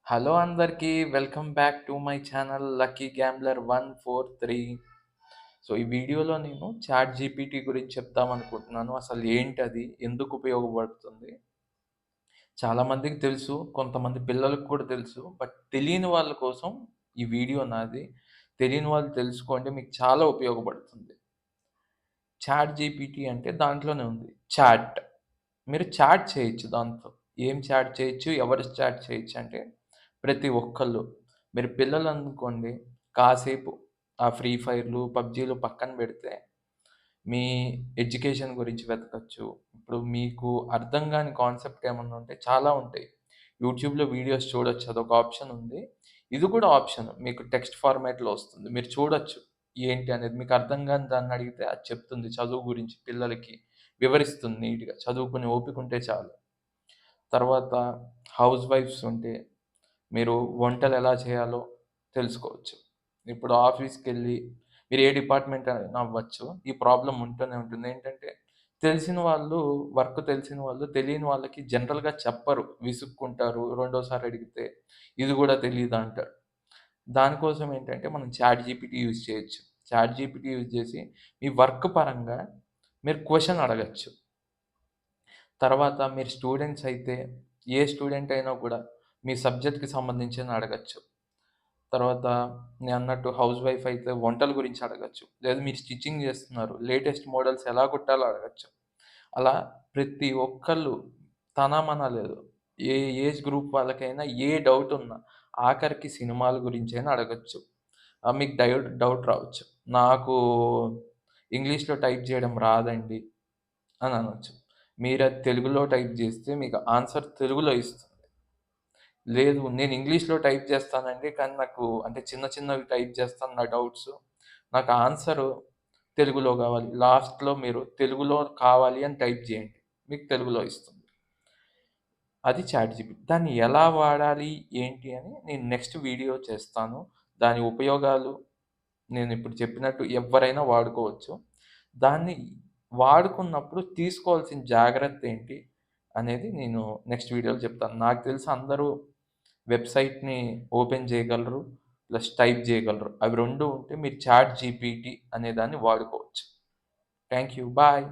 Hello అందరికీ welcome back to my channel lucky gambler 143. So ఈ వీడియోలో నేను చాట్ జీపీటీ గురించి చెప్దామనుకుంటున్నాను. అసలు ఏంటది? ఎందుకు ఉపయోగపడుతుంది? చాలామందికి తెలుసు. కొంతమంది పిల్లలకు కూడా తెలుసు. బట్ తెలియని వాళ్ళ కోసం ఈ వీడియో నాది. తెలియని వాళ్ళు తెలుసుకోండి. మీకు చాలా ఉపయోగపడుతుంది. చాట్ జీపీటీ అంటే దాంట్లోనే ఉంది. చాట్. మీరు చాట్ చేయొచ్చు దాంతో. ఏం చాట్ చేయొచ్చు? ఎవరు చాట్ చేయొచ్చు అంటే ప్రతి ఒక్కళ్ళు. మీరు పిల్లలనుకోండి కాసేపు ఆ ఫ్రీ ఫైర్‌లు, పబ్‌జీలు పక్కన పెడితే మీ ఎడ్యుకేషన్ గురించి వెతకచ్చు. ఇప్పుడు మీకు అర్థం గాని కాన్సెప్ట్ ఏమన్నా ఉంటే చాలా ఉంటాయి. యూట్యూబ్‌లో వీడియోస్ చూడొచ్చు. అదొక ఆప్షన్ ఉంది. ఇది కూడా ఆప్షన్. మీకు టెక్స్ట్ ఫార్మాట్‌లో వస్తుంది. మీరు చూడొచ్చు. ఏంటి అనేది మీకు అర్థం గాని దాన్ని అడిగితే అది చెప్తుంది. చదువు గురించి పిల్లలకి వివరిస్తుంది నీట్‌గా. చదువుకునే ఓపిక ఉంటే చాలు. తర్వాత హౌస్ వైఫ్స్ ఉంటే మీరు వంటలు ఎలా చేయాలో తెలుసుకోవచ్చు. ఇప్పుడు ఆఫీస్‌కెళ్ళి మీరు ఏ డిపార్ట్‌మెంట్ అయినా అవ్వచ్చు. ఈ ప్రాబ్లమ్ ఉంటూనే ఉంటుంది. ఏంటంటే తెలిసిన వాళ్ళు తెలిసిన వాళ్ళు తెలియని వాళ్ళకి జనరల్‌గా చెప్పరు. విసుక్కుంటారు. రెండోసారి అడిగితే ఇది గూడా తెలీదా అంటారు. దానికోసం ఏంటంటే మనం చాట్ జీపీటీ యూజ్ చేయొచ్చు. చాట్ జీపీటీ యూజ్ చేసి మీ వర్క్ పరంగా మీరు క్వెషన్ అడగొచ్చు. తర్వాత మీరు స్టూడెంట్స్ అయితే ఏ స్టూడెంట్ అయినా కూడా మీ సబ్జెక్ట్‌కి సంబంధించింది అడగొచ్చు. తర్వాత నేనన్నట్టు హౌస్ వైఫ్ అయితే వంటల గురించి అడగొచ్చు. లేదా మీరు స్టిచ్చింగ్ చేస్తున్నారు. లేటెస్ట్ మోడల్స్ ఎలా కుట్టాలో అడగొచ్చు. అలా ప్రతి ఒక్కళ్ళు తనమన లేదు. ఏ ఏజ్ గ్రూప్ వాళ్ళకైనా ఏ డౌట్ ఉన్నా ఆఖరికి సినిమాల గురించైనా అడగొచ్చు. మీకు డౌట్ రావచ్చు. నాకు ఇంగ్లీష్‌లో టైప్ చేయడం రాదండి అని అనొచ్చు. మీరది తెలుగులో టైప్ చేస్తే మీకు ఆన్సర్ తెలుగులో ఇస్తుంది. లేదు. నేను ఇంగ్లీష్‌లో టైప్ చేస్తానండి. కానీ నాకు అంటే చిన్న చిన్నవి టైప్ చేస్తాను నా డౌట్స్. నాకు ఆన్సరు తెలుగులో కావాలి. లాస్ట్‌లో మీరు తెలుగులో కావాలి అని టైప్ చేయండి. మీకు తెలుగులో ఇస్తుంది. అది చాట్‌జిపిటి. దాన్ని ఎలా వాడాలి, ఏంటి అని నేను నెక్స్ట్ వీడియో చేస్తాను. దాని ఉపయోగాలు నేనిప్పుడు చెప్పినట్టు ఎవ్వరైనా వాడుకోవచ్చు. దాన్ని వాడుకున్నప్పుడు తీసుకోవాల్సిన జాగ్రత్త ఏంటి అనేది నేను నెక్స్ట్ వీడియోలో చెప్తాను. నాకు తెలిసి అందరూ వెబ్‌సైట్‌ని ఓపెన్ చేయగలరు. ప్లస్ టైప్ చేయగలరు. అవి 2 ఉంటే మీరు చాట్ జీపీటీ అనే దాన్ని వాడుకోవచ్చు. Thank you. బాయ్.